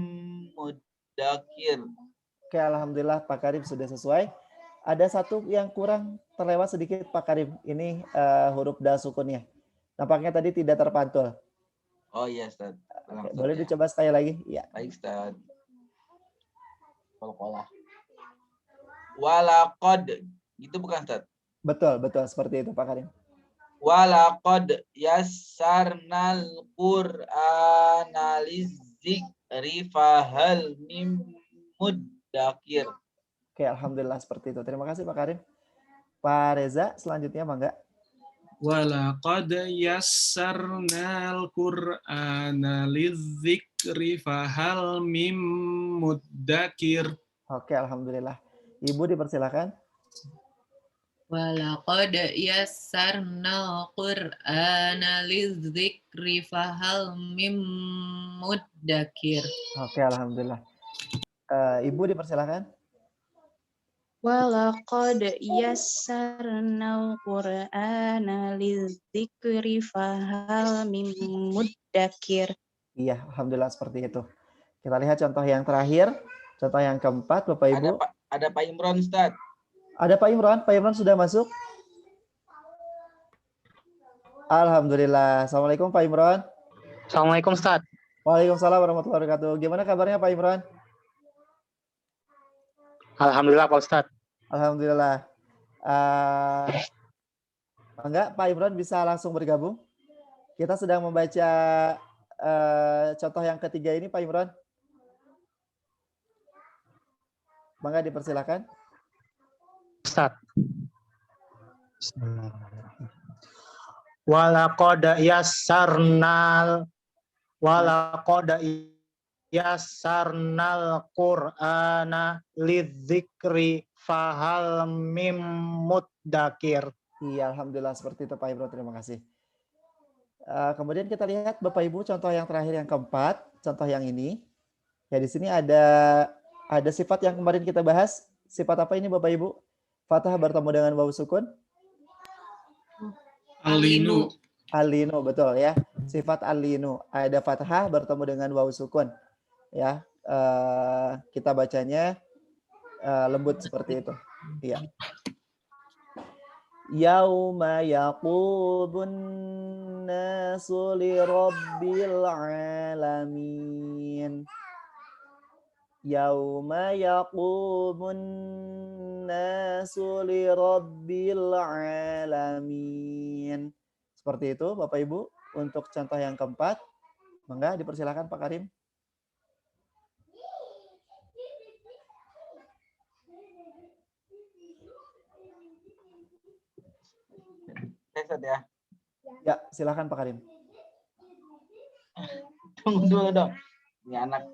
muddakir. Oke, alhamdulillah Pak Karim sudah sesuai. Ada satu yang kurang terlewat sedikit Pak Karim. Ini huruf dal sukunnya. Nampaknya tadi tidak terpantul. Oh iya, Ustaz. Oke, boleh dicoba sekali lagi? Ya. Baik, Ustaz. Qalqalah. Walaqad. Itu bukan, Ustaz? Betul, betul. Seperti itu Pak Karim. Walaqad yassarnal Qur'ana lidzikri fahal mim muddakir. Oke, alhamdulillah seperti itu. Terima kasih Pak Karim. Pak Reza, selanjutnya Mangga. Walaqad yassarnal Qur'ana lidzikri fahal mim muddakir. Oke, alhamdulillah. Ibu dipersilakan. Walaqad yassarnal Qur'ana lidzikri fahal mim muddakir. Oke, alhamdulillah. Ibu dipersilakan. Walaqad yassarnal Qur'ana lidzikri fahal mim muddakir. Iya, alhamdulillah seperti itu. Kita lihat contoh yang terakhir. Contoh yang keempat, Bapak Ibu. Ada Pak Imron, Ustaz. Ada Pak Imron. Pak Imron sudah masuk. Alhamdulillah. Assalamualaikum Pak Imron. Assalamualaikum Ustaz. Waalaikumsalam warahmatullahi wabarakatuh. Gimana kabarnya Pak Imron? Alhamdulillah Pak Ustaz. Alhamdulillah. Enggak, Pak Imron bisa langsung bergabung. Kita sedang membaca contoh yang ketiga ini Pak Imron. Mangga dipersilakan. Ustaz. Walaqad yassarnal yassarnal Qur'ana lidzikri fahal mim muddakir. Iya, alhamdulillah seperti itu Pak Imron. Terima kasih. Kemudian kita lihat Bapak Ibu contoh yang terakhir yang keempat, contoh yang ini. Ya di sini ada sifat yang kemarin kita bahas. Sifat apa ini Bapak Ibu? Fathah bertemu dengan wawu sukun. Alinu. Alinu, betul ya. Sifat alinu. Ada fathah bertemu dengan wawu sukun. Ya, kita bacanya lembut seperti itu. Iya. Yauma yaqubun nasu li rabbil alamin. Yauma yaqumun nasu li rabbil alamin. Seperti itu Bapak Ibu untuk contoh yang keempat. Mangga dipersilakan Pak Karim. Ustaz ya. Ya, silakan Pak Karim. Tunggu dulu dong. Ini anak.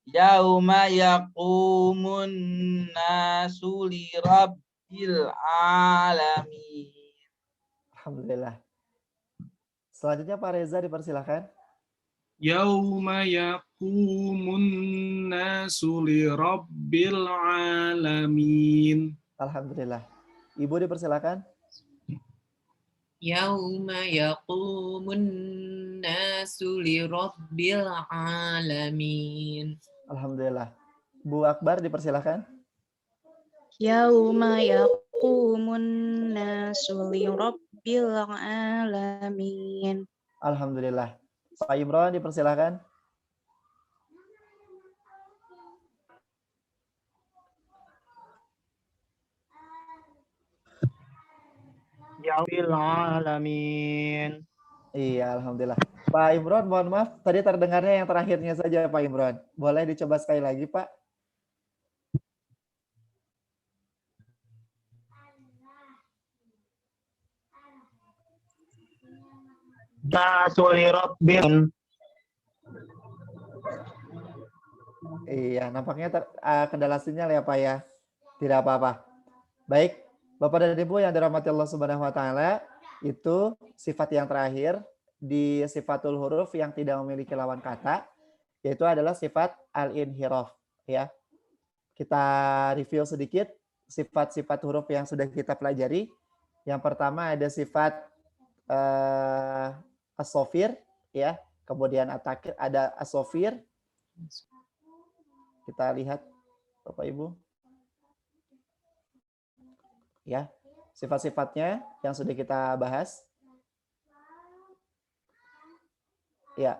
Yauma yaqumun nasu li rabbil alamin. Alhamdulillah. Selanjutnya Pak Reza dipersilakan. Yauma yaqumun nasu li rabbil alamin. Alhamdulillah. Ibu dipersilakan. Yauma yaqumun nasu li rabbil alamin. Alhamdulillah. Bu Akbar dipersilakan. Yauma yaqumun nasu li rabbil alamin. Alhamdulillah. Pak Imron dipersilakan. Yaumil alamin. Iya, alhamdulillah. Pak Imron, mohon maaf, tadi terdengarnya yang terakhirnya saja Pak Imron. Boleh dicoba sekali lagi, Pak? Nasu li rabbil. Iya, nampaknya kendala sinyal ya, Pak ya. Tidak apa-apa. Baik, Bapak dan Ibu yang dirahmati Allah Subhanahu wa taala, itu sifat yang terakhir di sifatul huruf yang tidak memiliki lawan kata, yaitu adalah sifat al-inhiraf ya. Kita review sedikit sifat-sifat huruf yang sudah kita pelajari. Yang pertama ada sifat as-sofir ya, kemudian ada as-sofir. Kita lihat Bapak Ibu. Ya, sifat-sifatnya yang sudah kita bahas. Ya,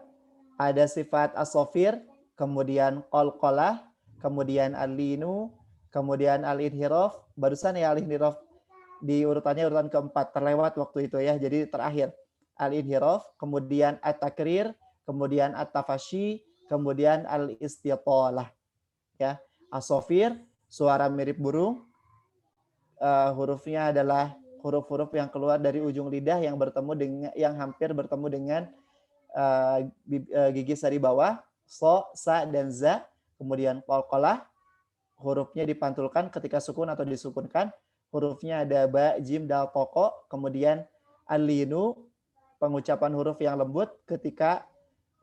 ada sifat as-sofir, kemudian qalqalah, kemudian al-linu, kemudian al-inhiraf. Barusan ya al-inhiraf di urutannya urutan keempat, terlewat waktu itu ya. Jadi terakhir al-inhiraf, kemudian at-takrir, kemudian at-tafashi, kemudian al-istitalah. Ya, as-sofir, suara mirip burung. Hurufnya adalah huruf-huruf yang keluar dari ujung lidah yang hampir bertemu dengan gigi sari bawah, so, sa, dan za. Kemudian qalqalah, hurufnya dipantulkan ketika sukun atau disukunkan. Hurufnya ada ba, jim, dal, toko. Kemudian al-linu, pengucapan huruf yang lembut ketika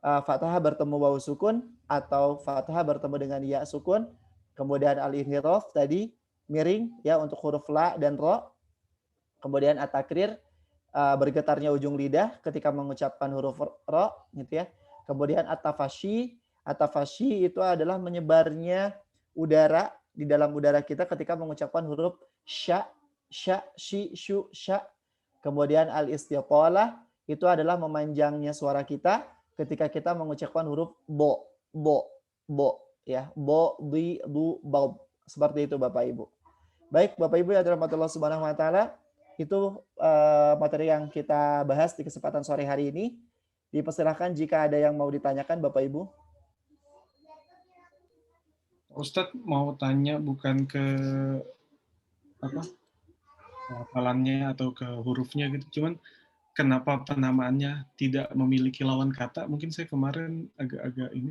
fathah bertemu wawu sukun atau fathah bertemu dengan ya sukun. Kemudian al-inhiraf tadi miring ya untuk huruf la dan ro. Kemudian at-takrir, bergetarnya ujung lidah ketika mengucapkan huruf ro gitu ya. Kemudian at-tafashi itu adalah menyebarnya udara di dalam udara kita ketika mengucapkan huruf sya, shi, shu, sya. Kemudian al-istitalah itu adalah memanjangnya suara kita ketika kita mengucapkan huruf bo ya, bo, di, du, bau. Seperti itu Bapak Ibu. Baik, Bapak Ibu yang dirahmati Allah Subhanahu wa taala, itu materi yang kita bahas di kesempatan sore hari ini. Dipersilakan jika ada yang mau ditanyakan Bapak Ibu. Ustadz mau tanya bukan ke apa hafalannya atau ke hurufnya gitu, cuman kenapa penamaannya tidak memiliki lawan kata? Mungkin saya kemarin agak-agak ini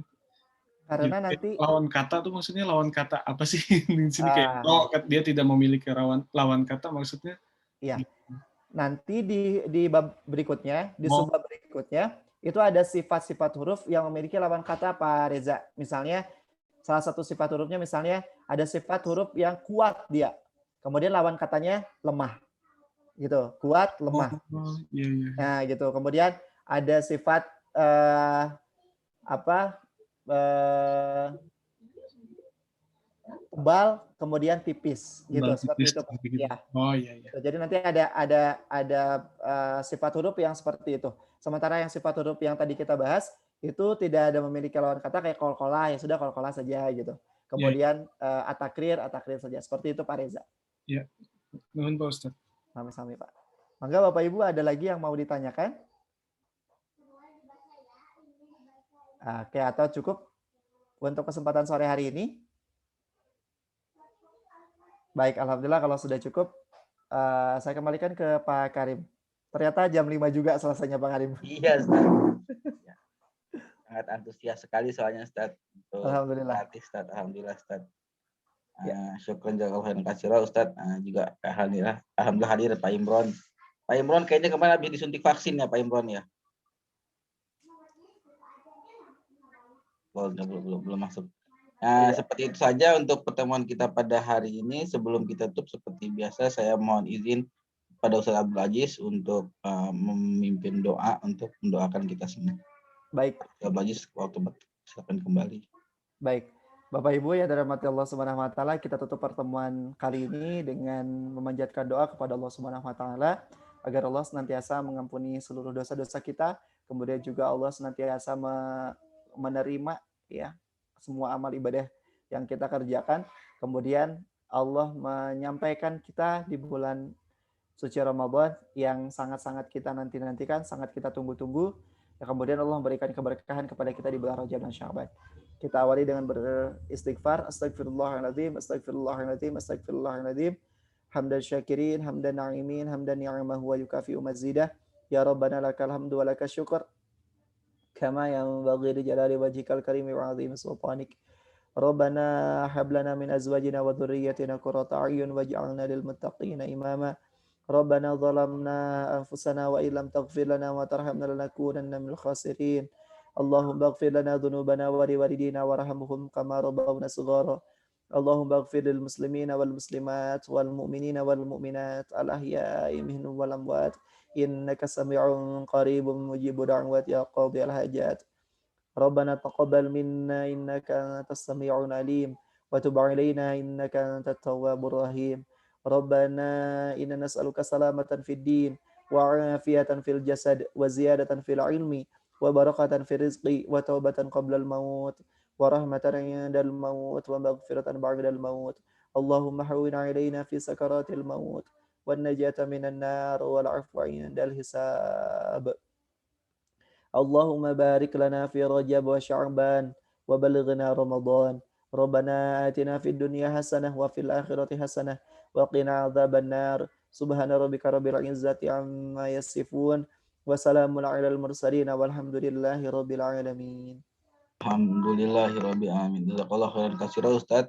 Karena Jadi, nanti lawan kata tuh maksudnya lawan kata apa sih di sini kayak dia tidak memiliki lawan kata maksudnya? iya. Nanti di bab berikutnya, di Oh. subbab berikutnya, itu ada sifat-sifat huruf yang memiliki lawan kata, Pak Reza. Misalnya, salah satu sifat hurufnya misalnya ada sifat huruf yang kuat dia. Kemudian lawan katanya lemah. Gitu, kuat, lemah. Oh, iya. Nah, gitu. Kemudian ada sifat tebal, kemudian tipis, gitu. Tebal Seperti tipis itu, Pak. gitu. Ya. Oh iya. Jadi nanti ada sifat huruf yang seperti itu. Sementara yang sifat huruf yang tadi kita bahas itu tidak ada memiliki lawan kata kayak kol-kola, ya sudah kol-kola saja gitu. Kemudian atakrir saja. Seperti itu Pak Reza. Iya. Nuhun Pak Ustaz. Sami-sami Pak. Mangga Bapak Ibu ada lagi yang mau ditanyakan? Oke, atau cukup untuk kesempatan sore hari ini? Baik, alhamdulillah kalau sudah cukup. Saya kembalikan ke Pak Karim. Ternyata jam 5 juga selesainya Pak Karim. Iya, Ustaz. Ya. Sangat antusias sekali soalnya Ustaz. Alhamdulillah. Ustaz. Alhamdulillah Ustaz. Ya. Syukran jazakallahu khairan Ustaz. Juga alhamdulillah hadir Pak Imron. Pak Imron kayaknya kemarin habis disuntik vaksin ya Pak Imron ya. Oh, belum masuk. Nah, seperti itu saja untuk pertemuan kita pada hari ini. Sebelum kita tutup seperti biasa, saya mohon izin pada Ustaz Abdul Aziz untuk memimpin doa untuk mendoakan kita semua. Baik. Ustaz Abdul Aziz, waktu silakan kembali. Baik. Bapak Ibu yang dirahmati Allah Subhanahu wa taala, kita tutup pertemuan kali ini dengan memanjatkan doa kepada Allah Subhanahu wa taala agar Allah senantiasa mengampuni seluruh dosa-dosa kita, kemudian juga Allah senantiasa menerima ya semua amal ibadah yang kita kerjakan. Kemudian Allah menyampaikan kita di bulan suci Ramadan yang sangat-sangat kita nanti-nantikan, sangat kita tunggu-tunggu. Ya, kemudian Allah memberikan keberkahan kepada kita di bulan Rajab dan Sya'ban. Kita awali dengan beristighfar. Astagfirullahaladzim, astagfirullahaladzim, astagfirullahaladzim. Hamdan syakirin, hamdan na'imin, hamdan ni'amahu wa yukafi'u mazidah. Ya Rabbana lakal hamdu wa lakal syukur. Kama yanbaghi li jalali wajhikal karimi wa 'azimi sultanik. Rabbana hab lana min azwajina wa dhurriyyatina qurrata a'yun waj'alna lil muttaqina imama. Rabbana zalamna anfusana wa illam taghfir lana wa tarhamna lanakunanna minal khasirin. Allahumma ighfir lana dhunubana wa liwalidina warhamhum kama rabbawna shighara. Allahumma ighfir lil muslimina wal muslimat wal mu'minina wal mu'minat al ahya'i minhum wal amwat. Innaka sami'un qaribun mujibu da'wat ya qadhiyal hajat. Rabbana taqabbal minna innaka antas sami'un alim wa tub 'alaina innaka antat tawwabur rahim. Rabbana inna nas'aluka salamatan fid din wa 'afiyatan fil jasad wa ziyadatan fil ilmi wa barakatan fil rizqi wa taubatan qabla al maut wa rahmatan 'indal maut wa maghfiratan ba'dal maut. Allahumma hawwin 'alaina fi sakaratil maut wan najata minan nar wal 'afwa 'indal hisab. Allahumma barik lana fi Rajab wa Sya'ban wa balighna Ramadan. Rabbana atina fid dunya hasanah wa fil akhirati hasanah wa qina adzaban nar. Subhana rabbika rabbil izzati amma yasifun wa salamun 'alal mursalin walhamdulillahi rabbil alamin. Alhamdulillahirabbil alamin. Jazakallahu khairan katsiran Ustaz.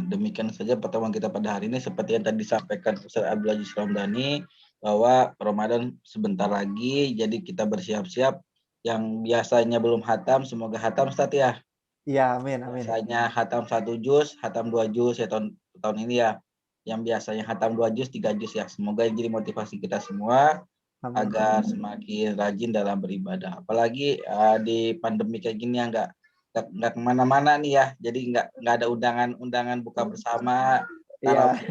Demikian saja pertemuan kita pada hari ini seperti yang tadi disampaikan Ustaz Abdul Aziz Ramdhani bahwa Ramadan sebentar lagi, jadi kita bersiap-siap. Yang biasanya belum hatam, semoga hatam Ustaz ya. Iya, amin, amin. Biasanya hatam 1 juz, hatam 2 juz ya tahun ini ya. Yang biasanya hatam 2 juz, 3 juz ya. Semoga jadi motivasi kita semua Amin. agar semakin rajin dalam beribadah. Apalagi di pandemi kayak gini ya nggak kemana-mana nih ya. Jadi nggak ada undangan buka bersama. Tarawih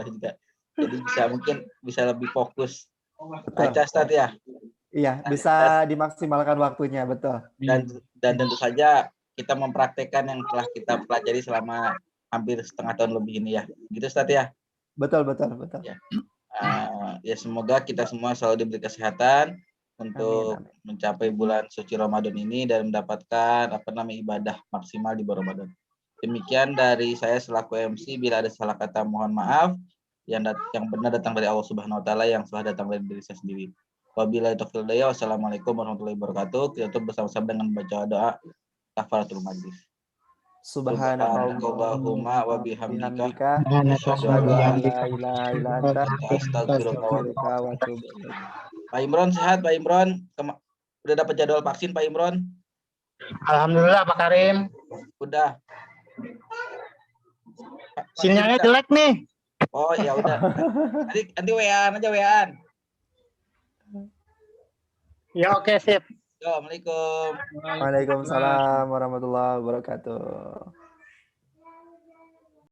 juga. Jadi mungkin bisa lebih fokus baca Ustaz ya. Iya, bisa dimaksimalkan waktunya, betul. Dan tentu saja kita mempraktekkan yang telah kita pelajari selama hampir setengah tahun lebih ini ya. Gitu Ustaz ya. Betul. Ya. Ya semoga kita semua selalu diberi kesehatan untuk mencapai bulan suci Ramadan ini dan mendapatkan ibadah maksimal di bulan Ramadan. Demikian dari saya selaku MC, bila ada salah kata mohon maaf. Yang benar datang dari Allah Subhanahu wa taala, yang salah datang dari diri saya sendiri. Wabillahi taufiq wal hidayah. Wassalamualaikum warahmatullahi wabarakatuh. Kita tutup bersama-sama dengan membaca doa. kafaratul majlis. Subhanakallahumma wa bihamdika asyhadu an la ilaha illa anta astaghfiruka wa atubu ilaik. Pak Imron sehat, Pak Imron? Udah dapat jadwal vaksin, Pak Imron? Alhamdulillah Pak Karim. Udah. Sinyalnya jelek nih. Oh ya udah. Nanti WA-an aja WA-an. Ya oke sip. Assalamualaikum. Waalaikumsalam warahmatullahi wabarakatuh.